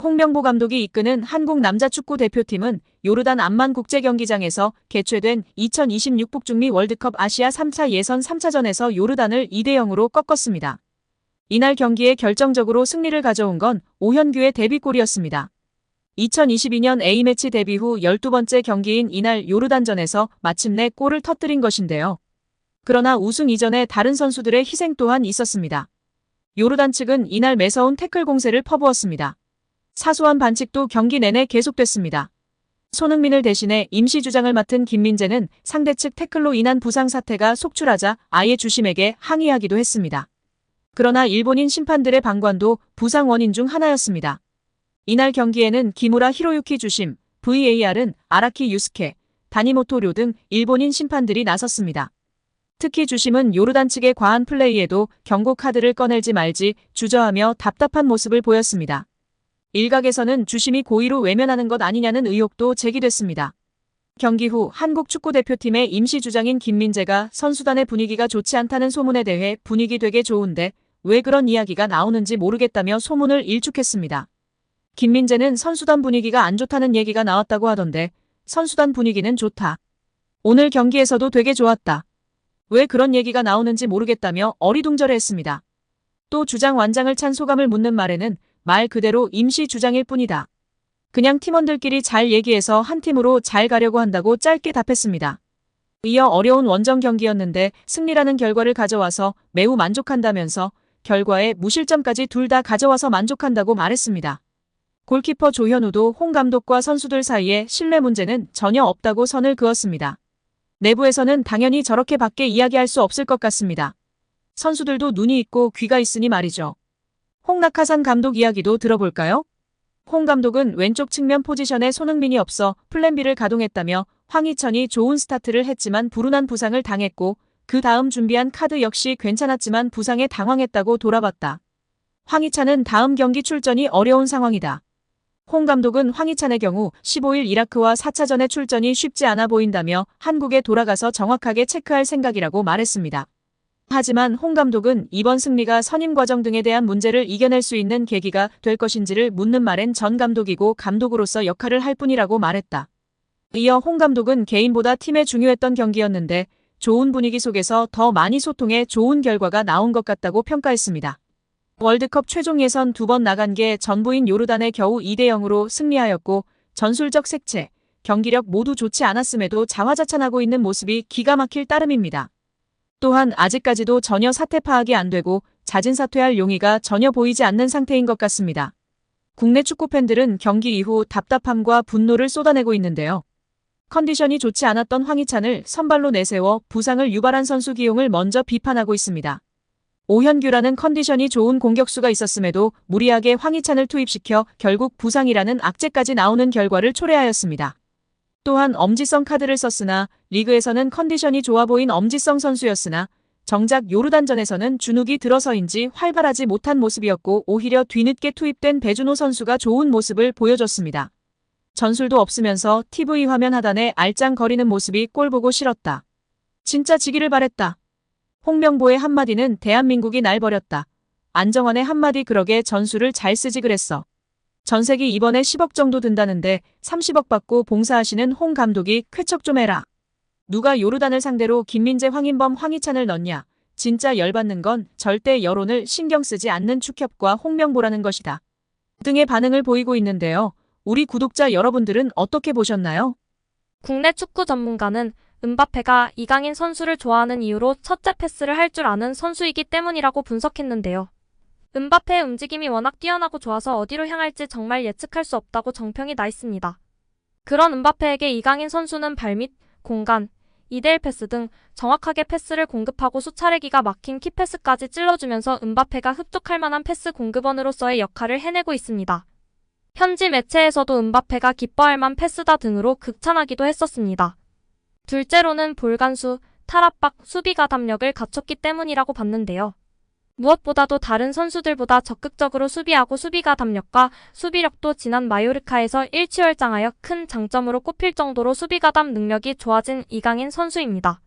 홍명보 감독이 이끄는 한국 남자축구 대표팀은 요르단 암만 국제경기장에서 개최된 2026 북중미 월드컵 아시아 3차 예선 3차전에서 요르단을 2대0으로 꺾었습니다. 이날 경기에 결정적으로 승리를 가져온 건 오현규의 데뷔골이었습니다. 2022년 A매치 데뷔 후 12번째 경기인 이날 요르단전에서 마침내 골을 터뜨린 것인데요. 그러나 우승 이전에 다른 선수들의 희생 또한 있었습니다. 요르단 측은 이날 매서운 태클 공세를 퍼부었습니다. 사소한 반칙도 경기 내내 계속됐습니다. 손흥민을 대신해 임시 주장을 맡은 김민재는 상대 측 태클로 인한 부상 사태가 속출하자 아예 주심에게 항의하기도 했습니다. 그러나 일본인 심판들의 방관도 부상 원인 중 하나였습니다. 이날 경기에는 기무라 히로유키 주심, VAR은 아라키 유스케, 다니모토 료 등 일본인 심판들이 나섰습니다. 특히 주심은 요르단 측의 과한 플레이에도 경고 카드를 꺼내지 말지 주저하며 답답한 모습을 보였습니다. 일각에서는 주심이 고의로 외면하는 것 아니냐는 의혹도 제기됐습니다. 경기 후 한국 축구대표팀의 임시 주장인 김민재가 선수단의 분위기가 좋지 않다는 소문에 대해 분위기 되게 좋은데 왜 그런 이야기가 나오는지 모르겠다며 소문을 일축했습니다. 김민재는 선수단 분위기가 안 좋다는 얘기가 나왔다고 하던데 선수단 분위기는 좋다. 오늘 경기에서도 되게 좋았다. 왜 그런 얘기가 나오는지 모르겠다며 어리둥절해했습니다. 또 주장 완장을 찬 소감을 묻는 말에는 말 그대로 임시 주장일 뿐이다. 그냥 팀원들끼리 잘 얘기해서 한 팀으로 잘 가려고 한다고 짧게 답했습니다. 이어 어려운 원정 경기였는데 승리라는 결과를 가져와서 매우 만족한다면서 결과에 무실점까지 둘 다 가져와서 만족한다고 말했습니다. 골키퍼 조현우도 홍 감독과 선수들 사이에 신뢰 문제는 전혀 없다고 선을 그었습니다. 내부에서는 당연히 저렇게밖에 이야기할 수 없을 것 같습니다. 선수들도 눈이 있고 귀가 있으니 말이죠. 홍낙하산 감독 이야기도 들어볼까요? 홍 감독은 왼쪽 측면 포지션에 손흥민이 없어 플랜 B를 가동했다며 황희찬이 좋은 스타트를 했지만 불운한 부상을 당했고 그 다음 준비한 카드 역시 괜찮았지만 부상에 당황했다고 돌아봤다. 황희찬은 다음 경기 출전이 어려운 상황이다. 홍 감독은 황희찬의 경우 15일 이라크와 4차전의 출전이 쉽지 않아 보인다며 한국에 돌아가서 정확하게 체크할 생각이라고 말했습니다. 하지만 홍 감독은 이번 승리가 선임 과정 등에 대한 문제를 이겨낼 수 있는 계기가 될 것인지를 묻는 말엔 전 감독이고 감독으로서 역할을 할 뿐이라고 말했다. 이어 홍 감독은 개인보다 팀에 중요했던 경기였는데 좋은 분위기 속에서 더 많이 소통해 좋은 결과가 나온 것 같다고 평가했습니다. 월드컵 최종 예선 2번 나간 게 전부인 요르단에 겨우 2대0으로 승리하였고 전술적 색채, 경기력 모두 좋지 않았음에도 자화자찬하고 있는 모습이 기가 막힐 따름입니다. 또한 아직까지도 전혀 사태 파악이 안 되고 잦은 사퇴할 용의가 전혀 보이지 않는 상태인 것 같습니다. 국내 축구 팬들은 경기 이후 답답함과 분노를 쏟아내고 있는데요. 컨디션이 좋지 않았던 황희찬을 선발로 내세워 부상을 유발한 선수 기용을 먼저 비판하고 있습니다. 오현규라는 컨디션이 좋은 공격수가 있었음에도 무리하게 황희찬을 투입시켜 결국 부상이라는 악재까지 나오는 결과를 초래하였습니다. 또한 엄지성 카드를 썼으나 리그에서는 컨디션이 좋아 보인 엄지성 선수였으나 정작 요르단전에서는 주눅이 들어서인지 활발하지 못한 모습이었고 오히려 뒤늦게 투입된 배준호 선수가 좋은 모습을 보여줬습니다. 전술도 없으면서 TV 화면 하단에 알짱거리는 모습이 꼴 보고 싫었다. 진짜 지기를 바랬다. 홍명보의 한마디는 대한민국이 날 버렸다. 안정환의 한마디 그러게 전술을 잘 쓰지 그랬어. 전세기 이번에 10억 정도 든다는데 30억 받고 봉사하시는 홍 감독이 쾌척 좀 해라. 누가 요르단을 상대로 김민재, 황인범, 황희찬을 넣냐. 진짜 열받는 건 절대 여론을 신경 쓰지 않는 축협과 홍명보라는 것이다. 등의 반응을 보이고 있는데요. 우리 구독자 여러분들은 어떻게 보셨나요? 국내 축구 전문가는 은바페가 이강인 선수를 좋아하는 이유로 첫째 패스를 할 줄 아는 선수이기 때문이라고 분석했는데요. 은바페의 움직임이 워낙 뛰어나고 좋아서 어디로 향할지 정말 예측할 수 없다고 정평이 나 있습니다. 그런 은바페에게 이강인 선수는 발밑, 공간, 2대1 패스 등 정확하게 패스를 공급하고 수차례 기가 막힌 키패스까지 찔러주면서 은바페가 흡족할 만한 패스 공급원으로서의 역할을 해내고 있습니다. 현지 매체에서도 은바페가 기뻐할 만 패스다 등으로 극찬하기도 했었습니다. 둘째로는 볼간수, 탈압박, 수비 가담력을 갖췄기 때문이라고 봤는데요. 무엇보다도 다른 선수들보다 적극적으로 수비하고 수비 가담력과 수비력도 지난 마요르카에서 일취월장하여 큰 장점으로 꼽힐 정도로 수비 가담 능력이 좋아진 이강인 선수입니다.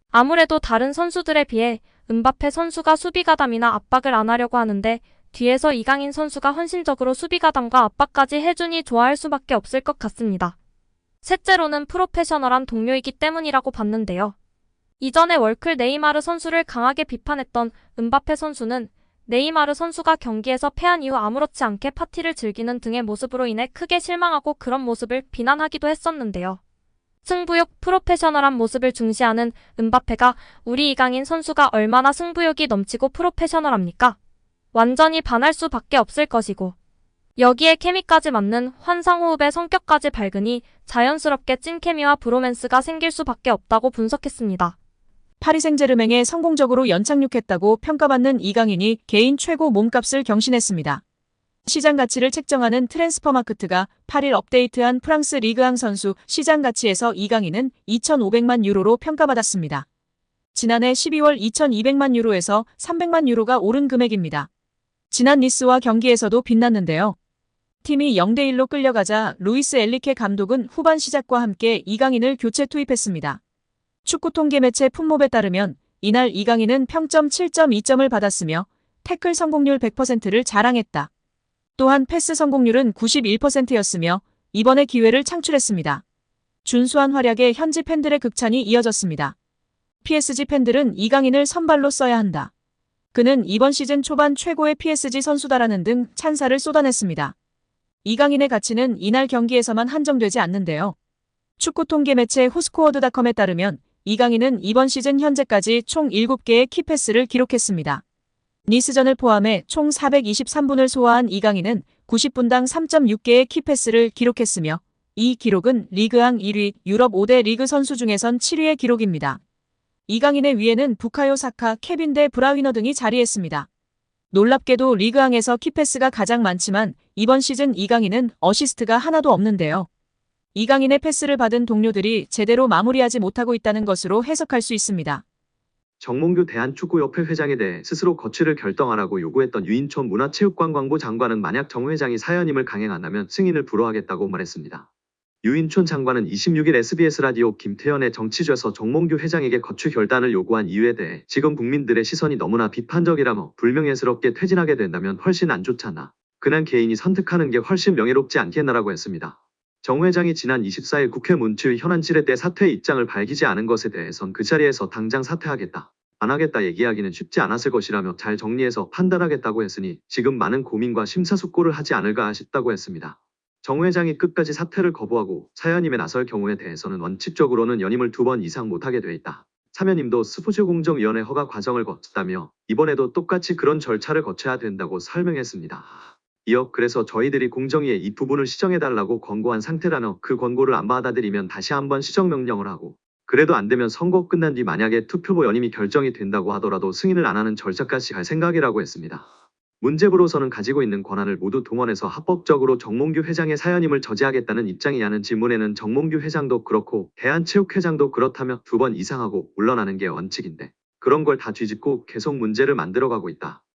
아무래도 다른 선수들에 비해 은바페 선수가 수비 가담이나 압박을 안 하려고 하는데 뒤에서 이강인 선수가 헌신적으로 수비가담과 압박까지 해주니 좋아할 수밖에 없을 것 같습니다. 셋째로는 프로페셔널한 동료이기 때문이라고 봤는데요. 이전에 월클 네이마르 선수를 강하게 비판했던 은바페 선수는 네이마르 선수가 경기에서 패한 이후 아무렇지 않게 파티를 즐기는 등의 모습으로 인해 크게 실망하고 그런 모습을 비난하기도 했었는데요. 승부욕, 프로페셔널한 모습을 중시하는 은바페가 우리 이강인 선수가 얼마나 승부욕이 넘치고 프로페셔널합니까? 완전히 반할 수밖에 없을 것이고 여기에 케미까지 맞는 환상호흡의 성격까지 밝으니 자연스럽게 찐케미와 브로맨스가 생길 수밖에 없다고 분석했습니다. 파리 생제르맹에 성공적으로 연착륙했다고 평가받는 이강인이 개인 최고 몸값을 경신했습니다. 시장 가치를 책정하는 트랜스퍼마크트가 8일 업데이트한 프랑스 리그앙 선수 시장 가치에서 이강인은 2,500만 유로로 평가받았습니다. 지난해 12월 2,200만 유로에서 300만 유로가 오른 금액입니다. 지난 니스와 경기에서도 빛났는데요. 팀이 0대1로 끌려가자 루이스 엘리케 감독은 후반 시작과 함께 이강인을 교체 투입했습니다. 축구 통계 매체 풋몹에 따르면 이날 이강인은 평점 7.2점을 받았으며 태클 성공률 100%를 자랑했다. 또한 패스 성공률은 91%였으며 이번에 기회를 창출했습니다. 준수한 활약에 현지 팬들의 극찬이 이어졌습니다. PSG 팬들은 이강인을 선발로 써야 한다. 그는 이번 시즌 초반 최고의 PSG 선수다라는 등 찬사를 쏟아냈습니다. 이강인의 가치는 이날 경기에서만 한정되지 않는데요. 축구 통계 매체 후스코어드닷컴에 따르면 이강인은 이번 시즌 현재까지 총 7개의 키패스를 기록했습니다. 니스전을 포함해 총 423분을 소화한 이강인은 90분당 3.6개의 키패스를 기록했으며 이 기록은 리그앙 1위, 유럽 5대 리그 선수 중에선 7위의 기록입니다. 이강인의 위에는 부카요 사카, 케빈 데 브라위너 등이 자리했습니다. 놀랍게도 리그앙에서 키패스가 가장 많지만 이번 시즌 이강인은 어시스트가 하나도 없는데요. 이강인의 패스를 받은 동료들이 제대로 마무리하지 못하고 있다는 것으로 해석할 수 있습니다. 정몽규 대한축구협회 회장에 대해 스스로 거취를 결정하라고 요구했던 유인촌 문화체육관광부 장관은 만약 정 회장이 사연임을 강행한다면 승인을 불허하겠다고 말했습니다. 유인촌 장관은 26일 SBS 라디오 김태현의 정치좌에서 정몽규 회장에게 거취 결단을 요구한 이유에 대해 지금 국민들의 시선이 너무나 비판적이라며 불명예스럽게 퇴진하게 된다면 훨씬 안 좋잖아. 그냥 개인이 선택하는 게 훨씬 명예롭지 않겠나라고 했습니다. 정 회장이 지난 24일 국회 문체위 현안질의 때 사퇴 입장을 밝히지 않은 것에 대해선 그 자리에서 당장 사퇴하겠다, 안 하겠다 얘기하기는 쉽지 않았을 것이라며 잘 정리해서 판단하겠다고 했으니 지금 많은 고민과 심사숙고를 하지 않을까 싶다고 했습니다. 정 회장이 끝까지 사퇴를 거부하고 사연임에 나설 경우에 대해서는 원칙적으로는 연임을 2번 이상 못하게 돼 있다. 사면임도 스포츠공정위원회 허가 과정을 거쳤다며 이번에도 똑같이 그런 절차를 거쳐야 된다고 설명했습니다. 이어 그래서 저희들이 공정위에 이 부분을 시정해달라고 권고한 상태라며 그 권고를 안 받아들이면 다시 한번 시정명령을 하고 그래도 안 되면 선거 끝난 뒤 만약에 투표보 연임이 결정이 된다고 하더라도 승인을 안 하는 절차까지 갈 생각이라고 했습니다. 문제부로서는 가지고 있는 권한을 모두 동원해서 합법적으로 정몽규 회장의 사연임을 저지하겠다는 입장이냐는 질문에는 정몽규 회장도 그렇고 대한체육회장도 그렇다며 2번 이상하고 물러나는 게 원칙인데 그런 걸 다 뒤집고 계속 문제를 만들어가고 있다.